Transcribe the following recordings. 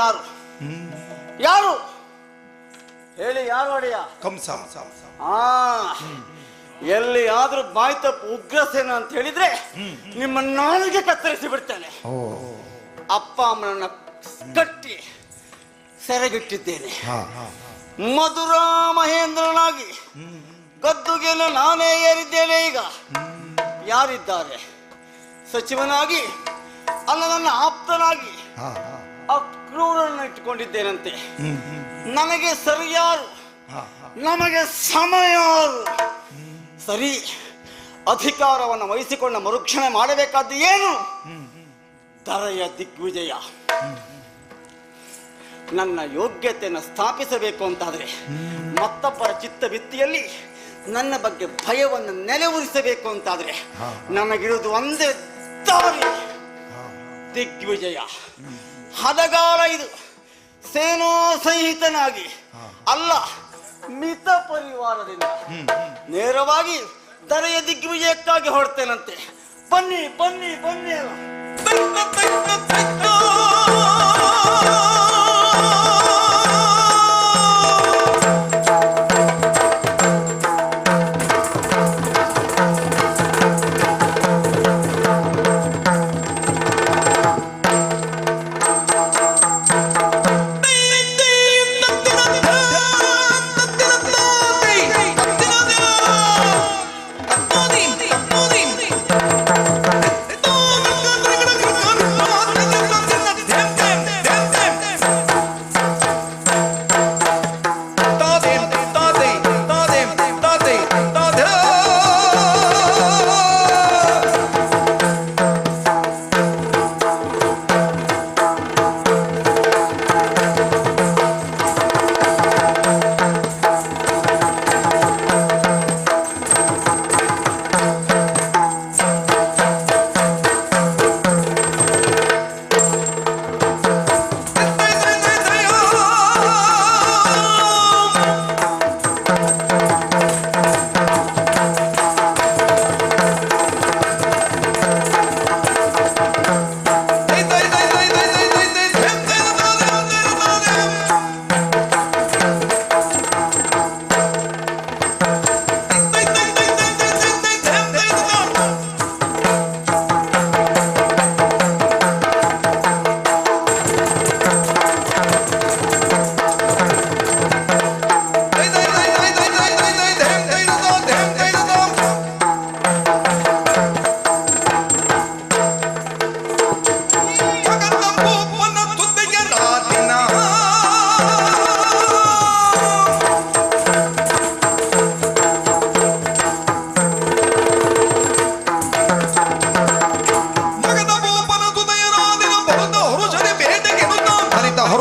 ಯಾರು ಯಾರು ಹೇಳಿ, ಯಾರು ಒಡೆಯ? ಕಂಸ. ಎಲ್ಲಿ ಆದ್ರೂ ಬಾಯಿ ತಪ್ಪು ಉಗ್ರಸೇನ ಅಂತ ಹೇಳಿದ್ರೆ ನಿಮ್ಮ ನಾಲಿಗೆ ಕತ್ತರಿಸಿ ಬಿಡ್ತೇನೆ. ಅಪ್ಪ ಅಮ್ಮನನ್ನ ಕಟ್ಟಿ ಸೆರೆಗಿಟ್ಟಿದ್ದೇನೆ. ಮಧುರಾ ಮಹೇಂದ್ರನಾಗಿ ಗದ್ದುಗೆಯನ್ನು ನಾನೇ ಏರಿದ್ದೇನೆ. ಈಗ ಯಾರಿದ್ದಾರೆ? ಸಚಿವನಾಗಿ ಅಲ್ಲ, ನನ್ನ ಆಪ್ತನಾಗಿ ಅಕ್ರೂರನ್ನು ಇಟ್ಟುಕೊಂಡಿದ್ದೇನಂತೆ. ನನಗೆ ಸರಿಯಾರು, ನಮಗೆ ಸಮಯ ಸರಿ. ಅಧಿಕಾರವನ್ನು ವಹಿಸಿಕೊಂಡ ಮರುಕ್ಷಣೆ ಮಾಡಬೇಕಾದ್ದು ಏನು? ದರೆಯ ದಿಗ್ವಿಜಯ. ನನ್ನ ಯೋಗ್ಯತೆಯನ್ನು ಸ್ಥಾಪಿಸಬೇಕು ಅಂತಾದ್ರೆ ಮತ್ತೊಬ್ಬರ ಚಿತ್ತಭಿತ್ತಿಯಲ್ಲಿ ನನ್ನ ಬಗ್ಗೆ ಭಯವನ್ನು ನೆಲೆಯೂರಿಸಬೇಕು ಅಂತಾದ್ರೆ ನನಗಿರುವುದು ಒಂದೇ ದಾರಿ, ದಿಗ್ವಿಜಯ. ಹದಗಾಲ ಇದು. ಸೇನಾ ಸಹಿತನಾಗಿ ಅಲ್ಲ, ಮಿತ ಪರಿವಾರದಿಂದ ನೇರವಾಗಿ ದರೆಯ ದಿಗ್ವಿಜಯಕ್ಕಾಗಿ ಹೊರಡ್ತೇನಂತೆ. ಬನ್ನಿ ಬನ್ನಿ ಬನ್ನಿ.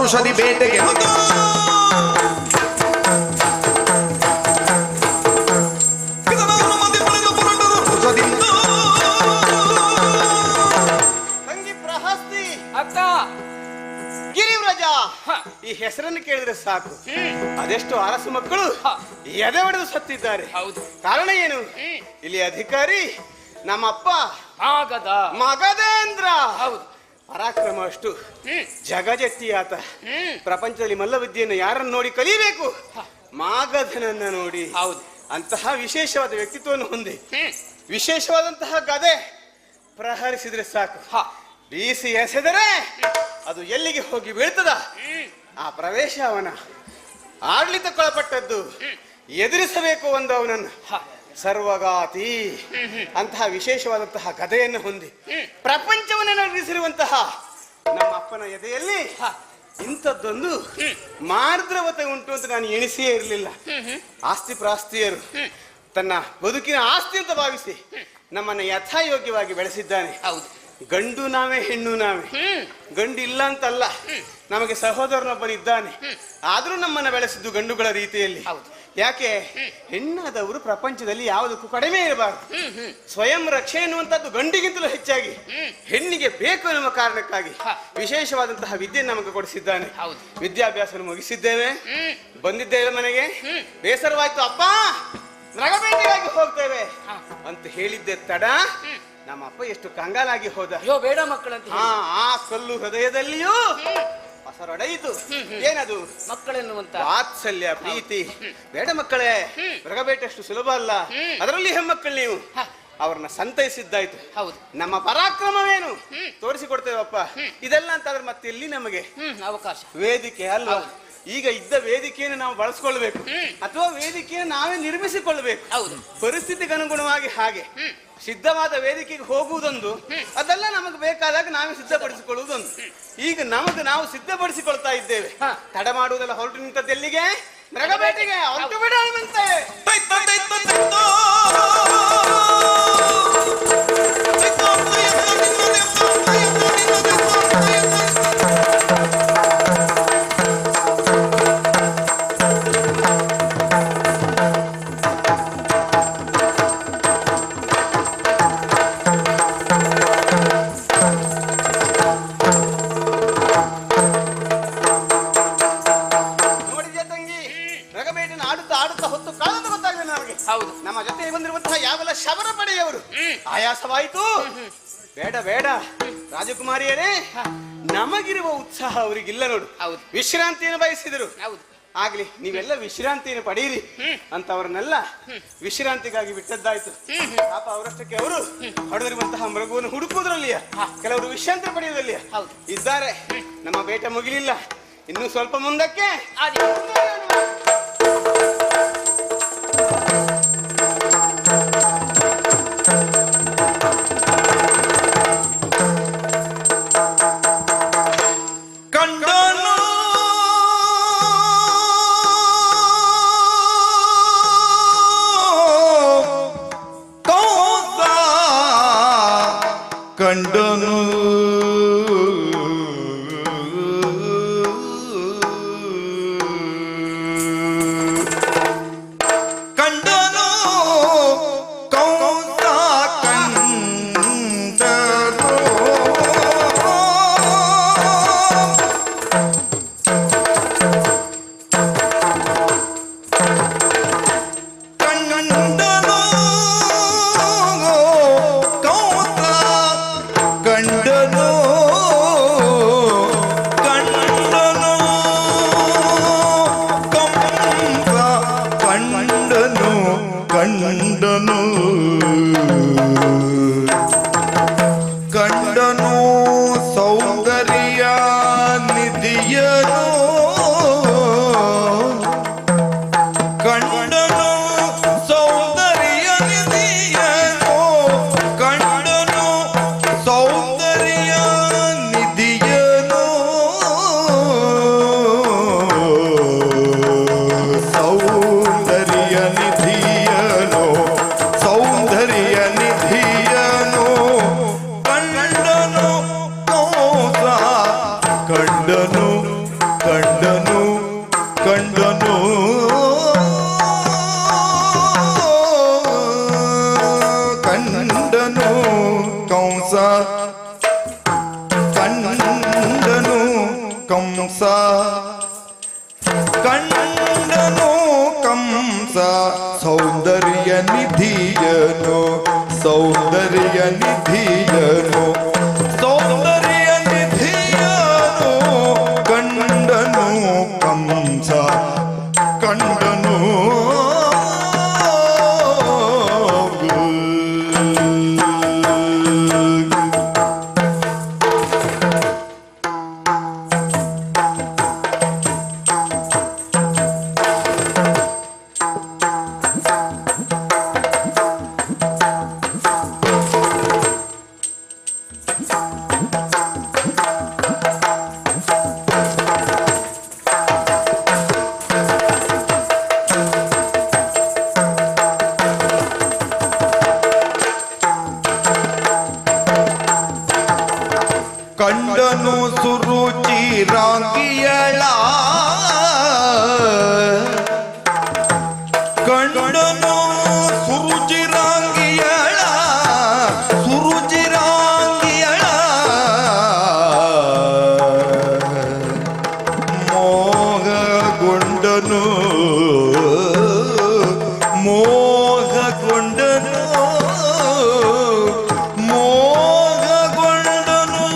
ಔಷಧಿ ಬೇಟೆಗೆ ಗಿರಿವ್ರಜ ಈ ಹೆಸರನ್ನು ಕೇಳಿದ್ರೆ ಸಾಕು, ಅದೆಷ್ಟು ಅರಸು ಮಕ್ಕಳು ಎದೆ ಹೊಡೆದು ಸತ್ತಿದ್ದಾರೆ. ಕಾರಣ ಏನು? ಇಲ್ಲಿ ಅಧಿಕಾರಿ ನಮ್ಮಪ್ಪ ಮಗಧೇಂದ್ರ. ಪರಾಕ್ರಮ ಅಷ್ಟು ಜಗಜೆತ್ತಿ ಆತ. ಪ್ರಪಂಚದಲ್ಲಿ ಮಲ್ಲವಿದ್ಯೆಯನ್ನು ಯಾರನ್ನು ನೋಡಿ ಕಲಿಬೇಕು? ಮಾಗಧನನ್ನ ನೋಡಿ. ಅಂತಹ ವಿಶೇಷವಾದ ವ್ಯಕ್ತಿತ್ವವನ್ನು ಹೊಂದಿ ವಿಶೇಷವಾದಂತಹ ಗದೆ ಪ್ರಹರಿಸಿದ್ರೆ ಸಾಕು, ಬೀಸಿ ಎಸೆದರೆ ಅದು ಎಲ್ಲಿಗೆ ಹೋಗಿ ಬೀಳ್ತದ. ಆ ಪ್ರವೇಶ ಅವನ ಆಡಳಿತಕ್ಕೊಳಪಟ್ಟದ್ದು. ಎದುರಿಸಬೇಕು ಒಂದು ಅವನನ್ನು. ಸರ್ವಗಾತಿ ಅಂತಹ ವಿಶೇಷವಾದಂತಹ ಗದೆಯನ್ನು ಹೊಂದಿ ಪ್ರಪಂಚವನ್ನು ನಡೆಸಿರುವಂತಹ ನಮ್ಮ ಅಪ್ಪನ ಎದೆಯಲ್ಲಿ ಇಂಥದ್ದೊಂದು ಮಾರ್ದ್ರವತೆ ಉಂಟು ಅಂತ ನಾನು ಎಣಿಸಿಯೇ ಇರಲಿಲ್ಲ. ಆಸ್ತಿ ಪ್ರಾಸ್ತಿಯರು ತನ್ನ ಬದುಕಿನ ಆಸ್ತಿ ಅಂತ ಭಾವಿಸಿ ನಮ್ಮನ್ನ ಯಥಾಯೋಗ್ಯವಾಗಿ ಬೆಳೆಸಿದ್ದಾನೆ. ಗಂಡು ನಾವೇ ಹೆಣ್ಣು ನಾವೇ. ಗಂಡು ಇಲ್ಲ ಅಂತಲ್ಲ, ನಮಗೆ ಸಹೋದರನೊಬ್ಬನಿದ್ದಾನೆ. ಆದ್ರೂ ನಮ್ಮನ್ನ ಬೆಳೆಸಿದ್ದು ಗಂಡುಗಳ ರೀತಿಯಲ್ಲಿ. ಯಾಕೆ? ಹೆಣ್ಣಾದವರು ಪ್ರಪಂಚದಲ್ಲಿ ಯಾವುದಕ್ಕೂ ಕಡಿಮೆ ಇರಬಾರದು. ಸ್ವಯಂ ರಕ್ಷೆ ಎನ್ನುವಂತದ್ದು ಗಂಡಿಗಿಂತಲೂ ಹೆಚ್ಚಾಗಿ ಹೆಣ್ಣಿಗೆ ಬೇಕು ಎನ್ನುವ ಕಾರಣಕ್ಕಾಗಿ ವಿಶೇಷವಾದಂತಹ ವಿದ್ಯೆ ನಮಗೆ ಕೊಡಿಸಿದ್ದಾನೆ. ವಿದ್ಯಾಭ್ಯಾಸ ಮುಗಿಸಿದ್ದೇವೆ, ಬಂದಿದ್ದೇವೆ ಮನೆಗೆ. ಬೇಸರವಾಯ್ತು, ಅಪ್ಪ ಮೃಗಬೇಟೆಗಾಗಿ ಹೋಗ್ತೇವೆ ಅಂತ ಹೇಳಿದ್ದೆ ತಡ ನಮ್ಮ ಅಪ್ಪ ಎಷ್ಟು ಕಂಗಾಲಾಗಿ ಹೋದ. ಬೇಡ ಮಕ್ಕಳಂತ ಆ ಕಲ್ಲು ಹೃದಯದಲ್ಲಿಯೂ ಹಸರೊಡೆಯಿತು. ಏನದು? ಮಕ್ಕಳೆನ್ನುವಂತ ವಾತ್ಸಲ್ಯ, ಪ್ರೀತಿ. ಬೇಡ ಮಕ್ಕಳೇ, ಮೃಗಬೇಟಷ್ಟು ಸುಲಭ ಅಲ್ಲ. ಅದರಲ್ಲಿ ಹೆಮ್ಮಕ್ಕಳು ನೀವು ಅವ್ರನ್ನ ಸಂತೈಸಿದ್ದಾಯ್ತು. ಹೌದು, ನಮ್ಮ ಪರಾಕ್ರಮವೇನು ತೋರಿಸಿಕೊಡ್ತೇವಪ್ಪ. ಇದೆಲ್ಲ ಅಂತಾದ್ರೆ ಮತ್ತೆ ಇಲ್ಲಿ ನಮಗೆ ಅವಕಾಶ ವೇದಿಕೆ ಅಲ್ವಾ? ಈಗ ಇದ್ದ ವೇದಿಕೆಯನ್ನು ನಾವು ಬಳಸ್ಕೊಳ್ಬೇಕು, ಅಥವಾ ವೇದಿಕೆಯನ್ನು ನಾವೇ ನಿರ್ಮಿಸಿಕೊಳ್ಬೇಕು. ಪರಿಸ್ಥಿತಿಗೆ ಅನುಗುಣವಾಗಿ ಹಾಗೆ ಸಿದ್ಧವಾದ ವೇದಿಕೆಗೆ ಹೋಗುವುದೊಂದು, ಅದೆಲ್ಲ ನಮಗೆ ಬೇಕಾದಾಗ ನಾವೇ ಸಿದ್ಧಪಡಿಸಿಕೊಳ್ಳುವುದೊಂದು. ಈಗ ನಮಗೆ ನಾವು ಸಿದ್ಧಪಡಿಸಿಕೊಳ್ತಾ ಇದ್ದೇವೆ. ತಡ ಮಾಡುವುದೆಲ್ಲ ಹೊರಟು ನಿಂತದ್ದೆಲ್ಲಿಗೆ? ಮೃಗಬೇಟೆಗೆ ಹೊರಟು ಬಿಡುವಂತೆ. ನಮ್ಮ ಜೊತೆ ಬಂದಿರುವಂತಹ ಯಾವೆಲ್ಲ ಶಬರ ಪಡೆಯವರು ಆಯಾಸವಾಯಿತು. ಬೇಡ ಬೇಡ ರಾಜಕುಮಾರಿಯರೇ, ನಮಗಿರುವ ಉತ್ಸಾಹ ಅವರಿಗಿಲ್ಲ ನೋಡು. ವಿಶ್ರಾಂತಿಯನ್ನು ಬಯಸಿದರು. ಆಗ್ಲಿ, ನೀವೆಲ್ಲ ವಿಶ್ರಾಂತಿಯನ್ನು ಪಡೆಯಿರಿ ಅಂತ ಅವರನ್ನೆಲ್ಲ ವಿಶ್ರಾಂತಿಗಾಗಿ ಬಿಟ್ಟದ್ದಾಯ್ತು. ಪಾಪ ಅವರಷ್ಟಕ್ಕೆ ಅವರು ಹೊಡೆದಿರುವಂತಹ ಮೃಗವನ್ನು ಹುಡುಕುವುದರಲ್ಲಿಯ, ಕೆಲವರು ವಿಶ್ರಾಂತಿ ಪಡೆಯುವುದಲ್ಲಿಯ ಇದ್ದಾರೆ. ನಮ್ಮ ಬೇಟ ಮುಗಿಲಿಲ್ಲ, ಇನ್ನು ಸ್ವಲ್ಪ ಮುಂದಕ್ಕೆ. ಕಂಡನು ಕಂಡನು ಕೌಸ ಕಂಡನು ಕಂಡನು ಸೌಂದರ್ಯ ನಿಧಿಯನು ಕಂಡನು ಸೌಂದರ್ಯ ನಿಧಿಯನು ಕಂಡನು ಸೌಂದರ್ಯ ನಿಧಿಯನು ಸೌಂದರ್ಯ ನಿಧಿಯನು ಸೌಂದರ್ಯ ನಿಧಿಯನು ಕಂಡನು ಕೌಸ ಕಂಡನು ಕಂಡನು ಕಂಡನು ಕಂಡನು ಕಂಸ ಕಂಡನು ಕಂಸ ಕಂಡನು ಕಂಸ ಸೌಂದರ್ಯ ನಿಧಿಯನು ಸೌಂದರ್ಯ ನಿಧಿಯನು ಸೌಂದರ್ಯ ನಿಧಿಯನು ಕಂಡನು ಕಂಸ ಕಂಡನು ಕಂಡನು ಸುರುಚಿರಾಂಗಿಯಳ ಕಂಡನು ಸುರುಚಿರಾಂಗಿಯಳ ಸುರುಚಿರಾಂಗಿಯಳ ಮೋಹಗೊಂಡನು ಮೋಹಗೊಂಡನು ಮೋಹಗೊಂಡನು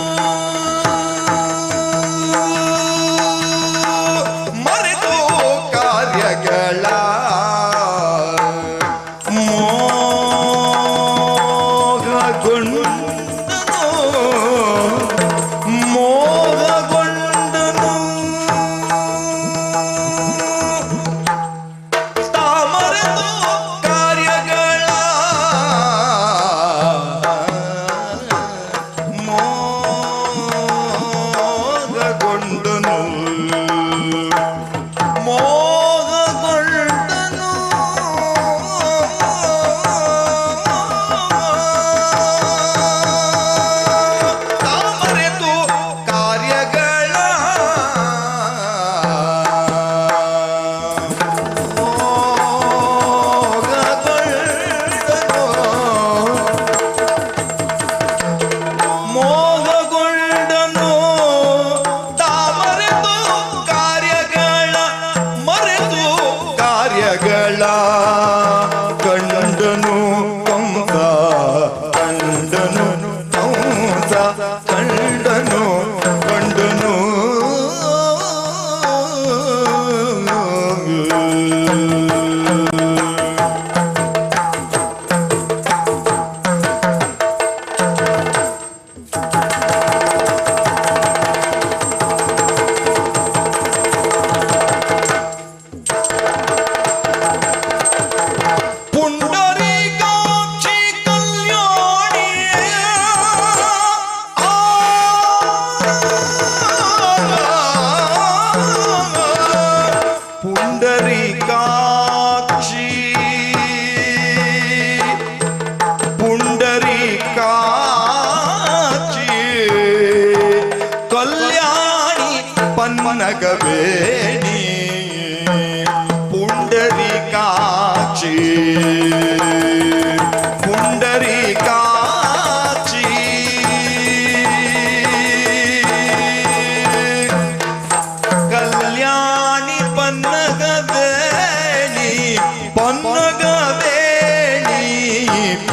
ಪನ್ನಗವೇಣಿ ಪುಂಡರೀಕಾಕ್ಷಿ ಪುಂಡರೀಕಾಕ್ಷಿ ಕಲ್ಯಾಣಿ ಪನ್ನಗವೇಣಿ ಪನ್ನಗವೇಣಿ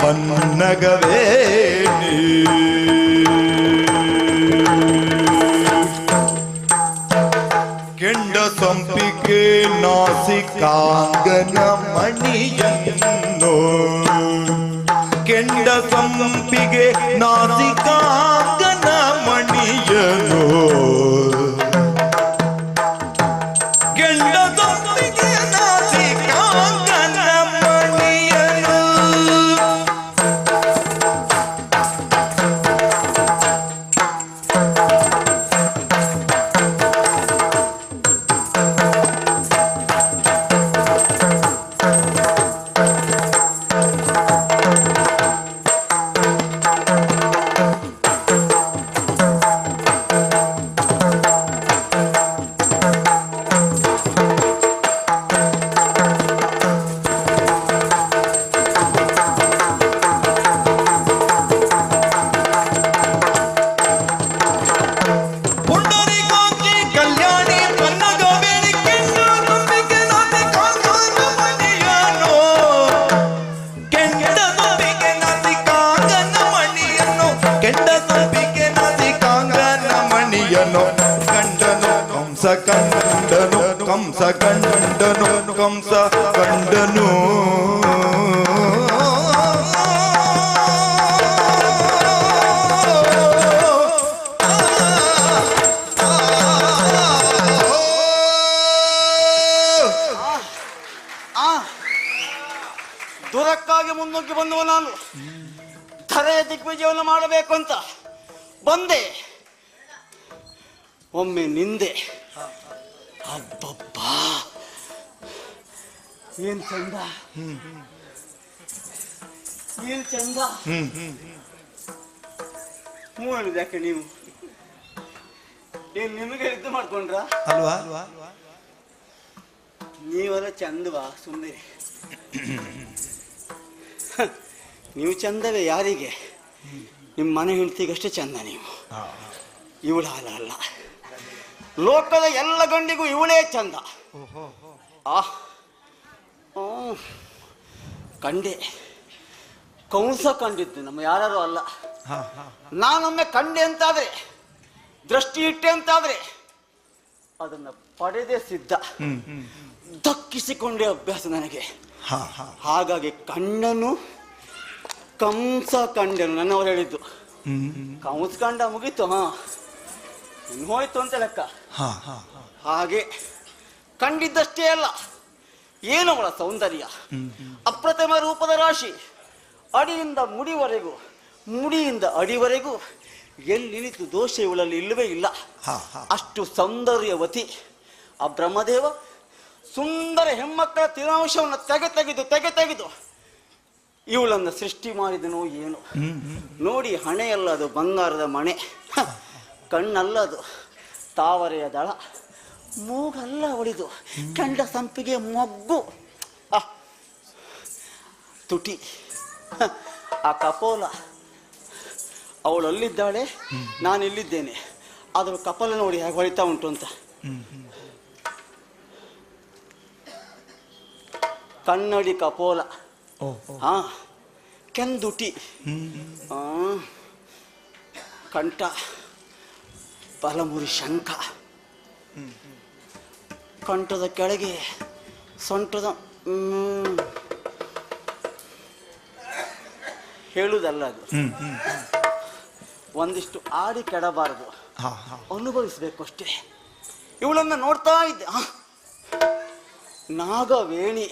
ಪನ್ನಗವೇಣಿ ಕೆಂಡ ಸಂಪಿಗೆ ನಾಸಿಕಾಂಗನ ಮಣಿಯನ್ನು ಕೆಂಡ ಸಂಪಿಗೆ ನಾಸಿಕಾಂಗನ ಮಣಿಯನು ಕೆಂಡ ಸಂಪಿಗೆ ನಾಸಿಕಾಂಗನ ಮಣಿಯನು ಕಂಡನು ಕಂಸ ಕಂಡನು ಕಂಸ ಕಂಡನು ದೂರಕ್ಕಾಗಿ ಮುನ್ನುಗ್ಗಿ ಬಂದವ ನಾನು ಧರೆಯ ದಿಗ್ವಿಜಯವನ್ನು ಮಾಡಬೇಕು ಅಂತ ಬಂದೆ. ಒಮ್ಮೆ ನಿಂದೆ. ಅಬ್ಬಬ್ಬಾ ಏನ್ ಚಂದ, ಏನ್ ಚಂದ. ಹೇಳಿದ ಯಾಕೆ ನೀವು ಏನ್ ನಿಮಗೆ ಹೇಳಿದ್ದು ಮಾಡ್ಕೊಂಡ್ರ ಅಲ್ವಾ? ನೀವೆಲ್ಲ ಚಂದವಾ ಸುಂದರಿ. ನೀವು ಚಂದವೇ ಯಾರಿಗೆ? ನಿಮ್ಮ ಮನೆ ಹೆಂಡತಿಗಷ್ಟೇ ಚಂದ ನೀವು. ಇವಳ ಅಲ್ಲ, ಲೋಕದ ಎಲ್ಲ ಗಂಡಿಗೂ ಇವಳೇ ಚಂದ. ಕಂಡೆ ಕಂಸ ಕಂಡಿದ್ದು ನಮ್ಮ ಯಾರು ಅಲ್ಲ. ನಾನೊಮ್ಮೆ ಕಂಡೆ ಅಂತಾದ್ರೆ, ದೃಷ್ಟಿ ಇಟ್ಟೆ ಅಂತಾದ್ರೆ ಅದನ್ನ ಪಡೆದೇ ಸಿದ್ಧ. ದಕ್ಕಿಸಿಕೊಂಡೇ ಅಭ್ಯಾಸ ನನಗೆ. ಹಾಗಾಗಿ ಕಂಡನು ಕಂಸ ಕಂಡನು ನನ್ನವರು ಹೇಳಿದ್ದು. ಕಂಸ ಕಂಡ ಮುಗೀತು, ಇನ್ನು ಹೋಯ್ತು ಅಂತ ಲೆಕ್ಕ. ಹಾಗೆ ಕಂಡಿದ್ದಷ್ಟೇ ಅಲ್ಲ, ಏನು ಅವಳ ಸೌಂದರ್ಯ, ಅಪ್ರತಿಮ ರೂಪದ ರಾಶಿ, ಅಡಿಯಿಂದ ಮುಡಿವರೆಗೂ, ಮುಡಿಯಿಂದ ಅಡಿವರೆಗೂ ಎಲ್ಲಿನಿತು ದೋಷ ಇವಳಲ್ಲಿ ಇಲ್ಲವೇ ಇಲ್ಲ. ಅಷ್ಟು ಸೌಂದರ್ಯವತಿ. ಆ ಬ್ರಹ್ಮದೇವ ಸುಂದರ ಹೆಮ್ಮಕ್ಕಳ ತಿರಾಂಶವನ್ನು ತೆಗೆದು ಇವಳನ್ನು ಸೃಷ್ಟಿ ಮಾಡಿದನೋ ಏನು. ನೋಡಿ, ಹಣೆಯಲ್ಲ ಅದು ಬಂಗಾರದ ಮಣೆ, ಕಣ್ಣಲ್ಲ ಅದು ತಾವರೆಯ ದಳ, ಮೂಗಲ್ಲ ಅವಳಿದು ಕಂಡ ಸಂಪಿಗೆ ಮೊಗ್ಗು, ತುಟಿ, ಆ ಕಪೋಲ. ಅವಳಲ್ಲಿದ್ದಾಳೆ, ನಾನು ಇಲ್ಲಿದ್ದೇನೆ. ಅದ್ರ ಕಪಲ ನೋಡಿ ಹೇಗೆ ಹೊಳಿತಾ ಉಂಟು ಅಂತ. ಕನ್ನಡಿ ಕಪೋಲ, ಕೆಂದುಟಿ, ಕಂಠ ಬಲಮುರಿ ಶಂಖ, ಕಂಠದ ಕೆಳಗೆ ಸೊಂಟದ ಹೇಳುವುದಲ್ಲ ಅದು, ಒಂದಿಷ್ಟು ಆಡಿ ಕೆಡಬಾರದು, ಅನುಭವಿಸ್ಬೇಕು ಅಷ್ಟೇ. ಇವಳನ್ನು ನೋಡ್ತಾ ಇದ್ದೆ. ನಾಗವೇಣಿ,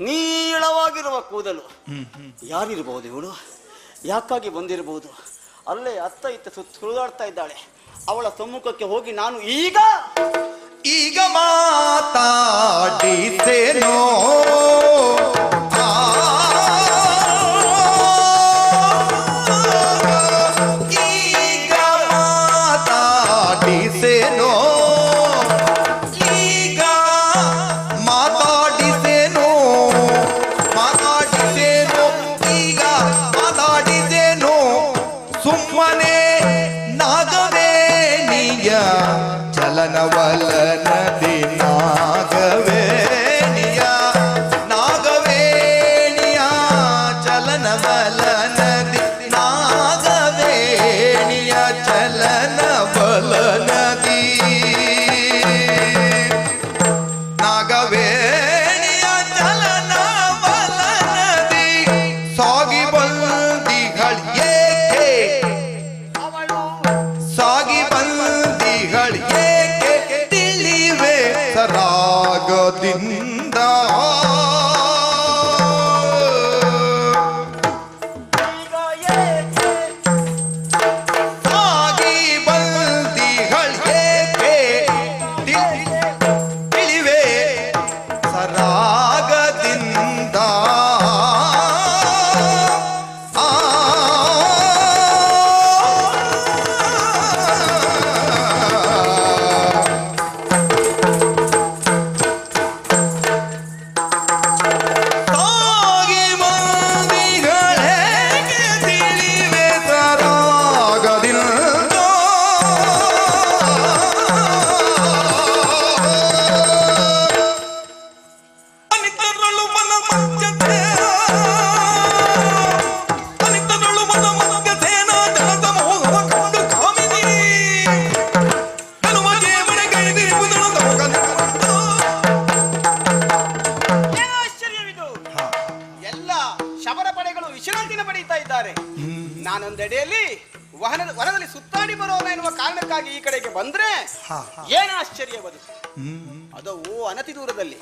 ನೀಳವಾಗಿರುವ ಕೂದಲು. ಯಾರಿರ್ಬಹುದು ಇವಳು? ಯಾಕಾಗಿ ಬಂದಿರಬಹುದು? ಅಲ್ಲೇ ಅತ್ತ ಇತ್ತ ಸುಳಿದಾಡ್ತಾ ಇದ್ದಾಳೆ. ಅವಳ ಸಮ್ಮುಖಕ್ಕೆ ಹೋಗಿ ನಾನು ಈಗ ಮಾತಾಡಿಸೇನೋ, ಈಗ ಮಾತಾಡಿಸೇನೋ, ನದಿ ನಾಗವೇಣಿಯ ನಾಗವೇಣಿಯ ಚಲನವಲ ನದಿ ನಾಗವೇಣಿಯ ಚಲನವಲ ನದಿ ನಾಗವೇಣಿಯ ಚಲನವಲ ನದಿ ಸಾಗಿ ಬಂದಿಗಳು ಏಕೆ ಸಾಗಿ ಬಂದಿಗಳು ಏಕೆ ತಿಳಿವೆ ಸರಾಗದಿಂದ ಸಾಗಿ ಬಂದಿಗಳು ಏಕೆ ತಿಳಿವೆ ಸರಾಗದಿಂದ ಸಾಗಿ ಬಂದಿಗಳೇಕೆ ತಿಳಿವೆ ಸರಾಗದಿಂದ ಅನಿತರಳು ಮನ ಮಧ್ಯತೆ ಅನಿತರಳು ಮನ ಮಧ್ಯತೇನ ಜನದ ಮೋಹವ ಕಂಡು ಕಾಮಿನಿ ಹನುಮಗೆ ಮನೆಗೈದಿರುವುದನ್ನು ತಮಗಂದು ಏನೋ ಆಶ್ಚರ್ಯವಿದು. ಎಲ್ಲ ಶಬರ ಪಡೆಗಳು ವಿಶ್ರಾಂತಿನ ಪಡೆಯುತ್ತಾ ಇದ್ದಾರೆ. ನಾನೊಂದೆಡೆಯಲ್ಲಿ ವನದಲ್ಲಿ ಸುತ್ತಾಡಿ ಬರೋಣ ಎನ್ನುವ ಕಾರಣಕ್ಕಾಗಿ ಈ ಕಡೆಗೆ ಬಂದ್ರೆ ಏನು ಆಶ್ಚರ್ಯವದು. ಅದು ಅನತಿ ದೂರದಲ್ಲಿ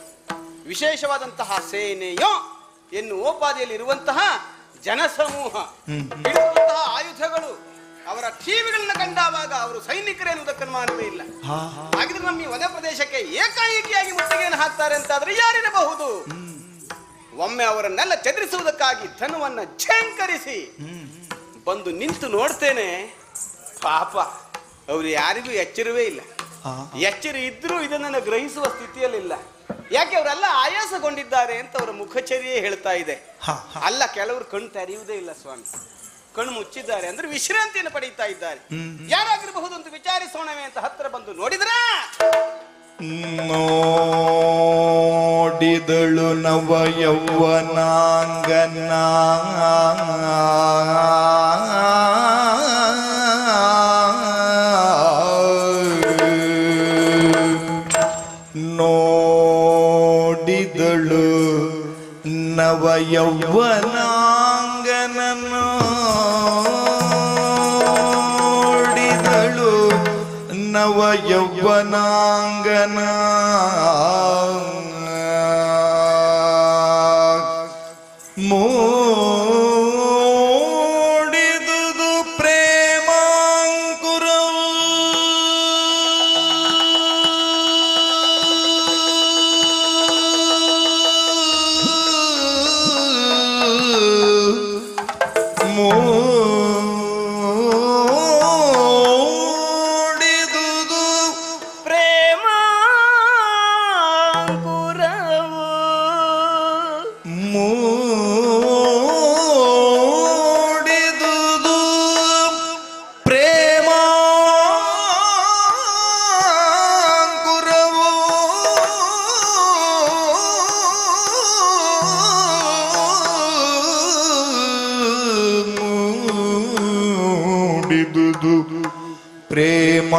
ವಿಶೇಷವಾದಂತಹ ಸೇನೆಯೋ ಎನ್ನುವೋಪಾದಿಯಲ್ಲಿ ಇರುವಂತಹ ಜನಸಮೂಹ ಹಿಡಿದಂತಹ ಆಯುಧಗಳು ಅವರ ಟಿವಿಗಳನ್ನ ಕಂಡಾವಾಗ ಅವರು ಸೈನಿಕರೇನುವುದಕ್ಕೆ ಅನುಮಾನವೇ ಇಲ್ಲ. ಹಾಗಿದ್ರೆ ನಮ್ಮ ಈ ವನ ಪ್ರದೇಶಕ್ಕೆ ಏಕಾಏಕಿಯಾಗಿ ಮುತ್ತಿಗೆಯನ್ನು ಹಾಕ್ತಾರೆ ಅಂತಾದ್ರೆ ಯಾರಿರಬಹುದು? ಒಮ್ಮೆ ಅವರನ್ನೆಲ್ಲ ಚದುರಿಸುವುದಕ್ಕಾಗಿ ಧನುವನ್ನ ಝೇಂಕರಿಸಿ ಬಂದು ನಿಂತು ನೋಡ್ತೇನೆ. ಪಾಪ ಅವರು ಯಾರಿಗೂ ಎಚ್ಚರವೇ ಇಲ್ಲ. ಎಚ್ಚರ ಇದ್ರೂ ಇದನ್ನ ಗ್ರಹಿಸುವ ಸ್ಥಿತಿಯಲ್ಲಿಲ್ಲ. ಯಾಕೆ ಅವರೆಲ್ಲ ಆಯಾಸಗೊಂಡಿದ್ದಾರೆ ಅಂತ ಅವರ ಮುಖಚರ್ಯೆ ಹೇಳ್ತಾ ಇದೆ. ಅಲ್ಲ, ಕೆಲವರು ಕಣ್ಣು ತೆರೆಯುವುದೇ ಇಲ್ಲ ಸ್ವಾಮಿ, ಕಣ್ಣು ಮುಚ್ಚಿದ್ದಾರೆ ಅಂದ್ರೆ ವಿಶ್ರಾಂತಿಯನ್ನು ಪಡೆಯುತ್ತಾ ಇದ್ದಾರೆ. ಯಾರಾಗಿರಬಹುದು ಅಂತ ವಿಚಾರಿಸೋಣವೇ ಅಂತ ಹತ್ರ ಬಂದು ನೋಡಿದ್ರೆ ನೋಡಿದಳು ನವ ಯೌವನಾಂಗನ ನೋಡಿದಳು ನವ ಯೌವನಾಂಗನನು ನೋಡಿದಳು ನವ ಯೌವನಾಂಗನ ಮೂಡಿದುದು ಪ್ರೇಮಾಂಕುರವು ಮೂಡಿದುದು ಪ್ರೇಮಾಂಕುರವು ಮೂಡಿದುದು ಪ್ರೇಮಾಂಕುರವು ಮೂಡಿದುದು ಪ್ರೇಮಾಂಕುರವು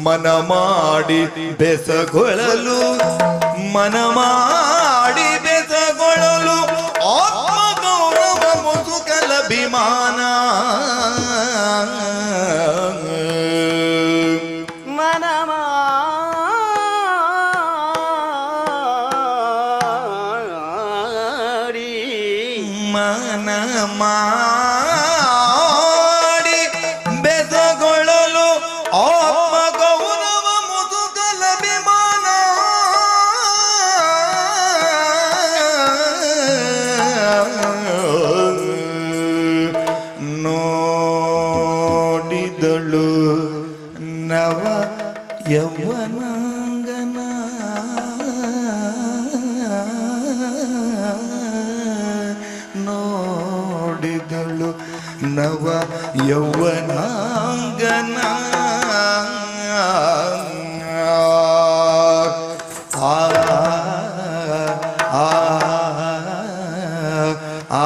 ಮನ ಮಾಡಿ ಬೆಸಗೊಳ್ಳಲು ಮನ ಮಾಡಿ ಬೆಸಗೊಳ್ಳಲು ಆತ್ಮಗೌರವ ಮುಸುಕಲ ಅಭಿಮಾನ ಮನ ಮಾಡಿ ಮನ ಮಾಡಿ ಬೆಸಗೊಳ್ಳಲು ಆತ್ಮಗೌರವ ಮುಸುಕಲ ಅಭಿಮಾನ ನೋಡಿದಳು ನವ ಯೌವನಾಂಗನ ನೋಡಿದಳು ನವ ಯೌವನಾಂಗನ ಆ ಆ ಆ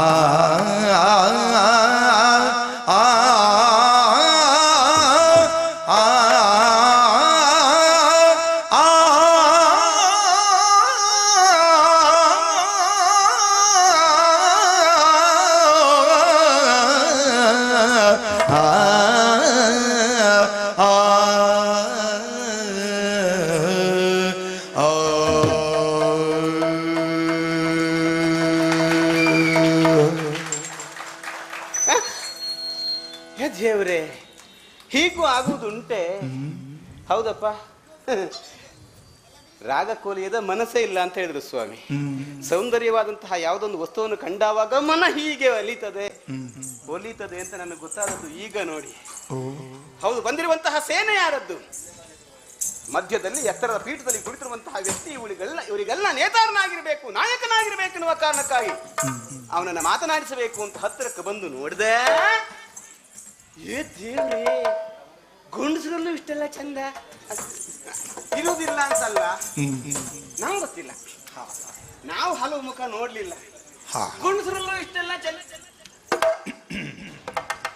ದೇವ್ರೆ, ಹೀಗೂ ಆಗುವುದುಂಟೆ? ಹೌದಪ್ಪ, ರಾಗಕೋಲಿಯದ ಮನಸ್ಸೇ ಇಲ್ಲ ಅಂತ ಹೇಳಿದ್ರು ಸ್ವಾಮಿ. ಸೌಂದರ್ಯವಾದಂತಹ ಯಾವುದೊಂದು ವಸ್ತುವನ್ನು ಕಂಡಾವಾಗ ಮನ ಹೀಗೆ ಒಲಿತದೆ ಅಂತ ನನಗೆ ಗೊತ್ತಾದದ್ದು ಈಗ ನೋಡಿ. ಹೌದು, ಬಂದಿರುವಂತಹ ಸೇನೆ ಯಾರದ್ದು? ಮಧ್ಯದಲ್ಲಿ ಎತ್ತರದ ಪೀಠದಲ್ಲಿ ಕುಳಿತಿರುವಂತಹ ವ್ಯಕ್ತಿ ಇವರಿಗೆಲ್ಲ ನೇತಾರನಾಗಿರ್ಬೇಕು, ನಾಯಕನಾಗಿರ್ಬೇಕು ಎನ್ನುವ ಕಾರಣಕ್ಕಾಗಿ ಅವನನ್ನ ಮಾತನಾಡಿಸಬೇಕು ಅಂತ ಹತ್ತಿರಕ್ಕೆ ಬಂದು ನೋಡಿದೆ. ಏ ದೇವ್ರೇ, ಗಂಡಸರಲ್ಲೂ ಇಷ್ಟೆಲ್ಲ ಚಂದ ಇರುವುದಿಲ್ಲ ಅಂತಲ್ಲ, ನಮ್ಗೆ ಗೊತ್ತಿಲ್ಲ, ನಾವು ಹಲವು ಮುಖ ನೋಡ್ಲಿಲ್ಲ. ಗಂಡಸರಲ್ಲೂ ಇಷ್ಟೆಲ್ಲ ಚಂದ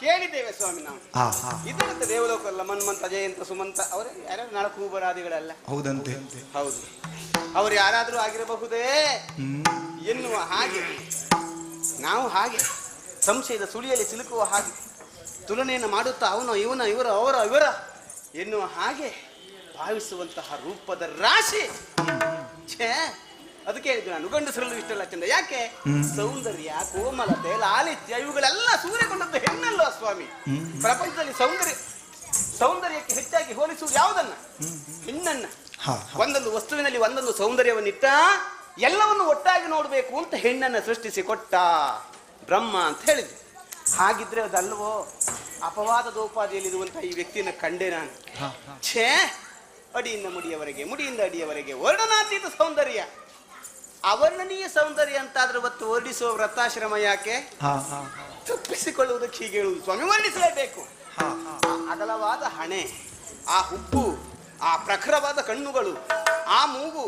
ಕೇಳಿದ್ದೇವೆ ಸ್ವಾಮಿ. ನಾವು ಇದರಂತೆ ದೇವಲೋಕಲ್ಲ, ಮನ್ಮಂತ, ಜಯಂತ, ಸುಮಂತ ಅವರೇ ಯಾರ್ಯಾರು ನಳಕೂಬರಾದಿಗಳೆಲ್ಲ. ಹೌದಂತೆ. ಹೌದು, ಅವರು ಯಾರಾದ್ರೂ ಆಗಿರಬಹುದೇ ಎನ್ನುವ ಹಾಗೆ ನಾವು ಹಾಗೆ ಸಂಶಯದ ಸುಳಿಯಲ್ಲಿ ಸಿಲುಕುವ ಹಾಗೆ ತುಲನೆಯನ್ನು ಮಾಡುತ್ತಾ ಅವನು ಇವನ ಇವರ ಎನ್ನುವ ಹಾಗೆ ಭಾವಿಸುವಂತಹ ರೂಪದ ರಾಶಿ. ಅದಕ್ಕೆ ಹೇಳಿದ್ದು ನಾನು, ಗಂಡಸರಲ್ಲೂ ಇಷ್ಟೆಲ್ಲ ಚಂದ. ಯಾಕೆ? ಸೌಂದರ್ಯ, ಕೋಮಲತೆ, ಲಾಲಿತ್ಯ ಇವುಗಳೆಲ್ಲ ಸೂರ್ಯಗೊಂಡದ್ದು ಹೆಣ್ಣಲ್ವ ಸ್ವಾಮಿ. ಪ್ರಪಂಚದಲ್ಲಿ ಸೌಂದರ್ಯಕ್ಕೆ ಹೆಚ್ಚಾಗಿ ಹೋಲಿಸುವುದು ಯಾವುದನ್ನ? ಹೆಣ್ಣನ್ನ. ಒಂದೊಂದು ವಸ್ತುವಿನಲ್ಲಿ ಒಂದೊಂದು ಸೌಂದರ್ಯವನ್ನಿಟ್ಟ ಎಲ್ಲವನ್ನು ಒಟ್ಟಾಗಿ ನೋಡಬೇಕು ಅಂತ ಹೆಣ್ಣನ್ನ ಸೃಷ್ಟಿಸಿ ಕೊಟ್ಟ ಬ್ರಹ್ಮ ಅಂತ ಹೇಳಿದ್ರು. ಹಾಗಿದ್ರೆ ಅದಲ್ವೋ ಅಪವಾದೋಪಾದಿಯಲ್ಲಿರುವಂತಹ ಈ ವ್ಯಕ್ತಿಯನ್ನು ಕಂಡೆ ನಾನು. ಅಡಿಯಿಂದ ಮುಡಿಯವರೆಗೆ, ಮುಡಿಯಿಂದ ಅಡಿಯವರೆಗೆ ವರ್ಣನಾತೀತ ಸೌಂದರ್ಯ, ಅವರ್ಣನೀಯ ಸೌಂದರ್ಯ ಅಂತಾದ್ರೆ ಹೊತ್ತು ವರ್ಣಿಸುವ ವ್ರತಾಶ್ರಮ ಯಾಕೆ? ತಪ್ಪಿಸಿಕೊಳ್ಳುವುದಕ್ಕೆ ಹೀಗೆ ಹೇಳುವುದು ಸ್ವಾಮಿ. ವರ್ಣಿಸಲೇಬೇಕು. ಅಗಲವಾದ ಹಣೆ, ಆ ಹುಬ್ಬು, ಆ ಪ್ರಖರವಾದ ಕಣ್ಣುಗಳು, ಆ ಮೂಗು,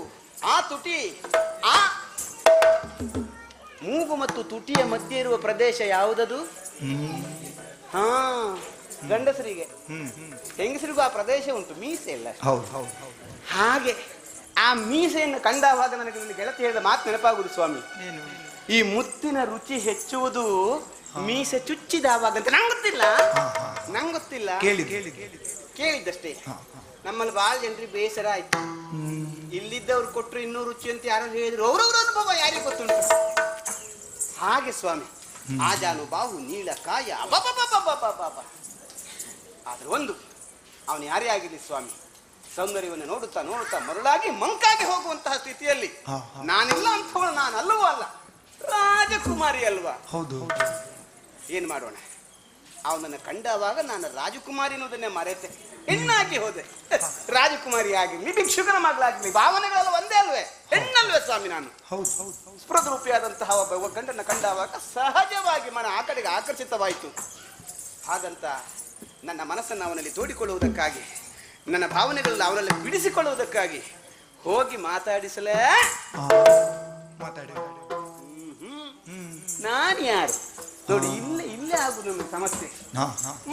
ಆ ತುಟಿ, ಆ ಮೂಗು ಮತ್ತು ತುಟಿಯ ಮಧ್ಯೆ ಇರುವ ಪ್ರದೇಶ ಯಾವುದದು? ಗಂಡಸರಿಗೆ. ಹೆಂಗಸರಿಗೂ ಆ ಪ್ರದೇಶ ಉಂಟು, ಮೀಸೆ ಇಲ್ಲ. ಹಾಗೆ ಆ ಮೀಸೆಯನ್ನು ಕಂಡಾಗ ನನಗೆ ನನ್ನ ಗೆಳತಿ ಹೇಳಿದ ಮಾತು ನೆನಪಾಗುವುದು ಸ್ವಾಮಿ. ಈ ಮುತ್ತಿನ ರುಚಿ ಹೆಚ್ಚುವುದು ಮೀಸೆ ಚುಚ್ಚಿದಾವಾಗ ಅಂತ. ನಂಗೆ ಗೊತ್ತಿಲ್ಲ, ಕೇಳಿದ್ದಷ್ಟೇ. ನಮ್ಮಲ್ಲಿ ಬಹಳ ಜನರಿಗೆ ಬೇಸರ ಆಯ್ತು. ಇಲ್ಲಿದ್ದವ್ರು ಕೊಟ್ಟರು ಇನ್ನೂ ರುಚಿ ಅಂತ ಯಾರು ಹೇಳಿದ್ರು, ಅವ್ರವ್ರ ಅನುಭವ ಯಾರಿಗೆ ಗೊತ್ತುಂಟು. ಹಾಗೆ ಸ್ವಾಮಿ, ಆಜಾನುಬಾಹು, ನೀಳಕಾಯ, ಆದ್ರೆ ಒಂದು, ಅವನು ಯಾರೇ ಆಗಿರಲಿ ಸ್ವಾಮಿ, ಸೌಂದರ್ಯವನ್ನು ನೋಡುತ್ತಾ ನೋಡುತ್ತಾ ಮರುಳಾಗಿ ಮಂಕಾಗಿ ಹೋಗುವಂತಹ ಸ್ಥಿತಿಯಲ್ಲಿ ನಾನಿಲ್ಲ ಅಂಥವಳು, ನಾನು ಅಲ್ಲವೂ ಅಲ್ಲ, ರಾಜಕುಮಾರಿ ಅಲ್ವಾ? ಹೌದು. ಏನ್ ಮಾಡೋಣ? ಅವನನ್ನು ಕಂಡಾಗ ನಾನು ರಾಜಕುಮಾರಿ ಅನ್ನೋದನ್ನೇ ಮರೆತೆ, ಹೆಣ್ಣಾಗಿ ಹೋದೆ. ರಾಜಕುಮಾರಿ ಆಗಿರ್ಲಿ, ಭಿಕ್ಷುಕನ ಮಗಳಾಗಿರ್ಲಿ, ಭಾವನೆಗಳೆಲ್ಲ ಒಂದೇ ಅಲ್ವೇ? ಹೆಣ್ಣಲ್ವೇ ಸ್ವಾಮಿ ನಾನು? ಸ್ಫುರದ್ರೂಪಿಯಾದಂತಹ ಒಬ್ಬ ಗಂಡನ ಕಂಡಾಗ ಸಹಜವಾಗಿ ಮನ ಆ ಕಡೆಗೆ ಆಕರ್ಷಿತವಾಯಿತು. ಹಾಗಂತ ನನ್ನ ಮನಸ್ಸನ್ನು ಅವನಲ್ಲಿ ತೋಡಿಕೊಳ್ಳುವುದಕ್ಕಾಗಿ, ನನ್ನ ಭಾವನೆಗಳನ್ನ ಅವನಲ್ಲಿ ಬಿಡಿಸಿಕೊಳ್ಳುವುದಕ್ಕಾಗಿ ಹೋಗಿ ಮಾತಾಡಿಸಲೇ. ನಾನು ಯಾರು ನೋಡಿ? ಇಲ್ಲೇ ಆಗುದು ನಮ್ಮ ಸಮಸ್ಯೆ.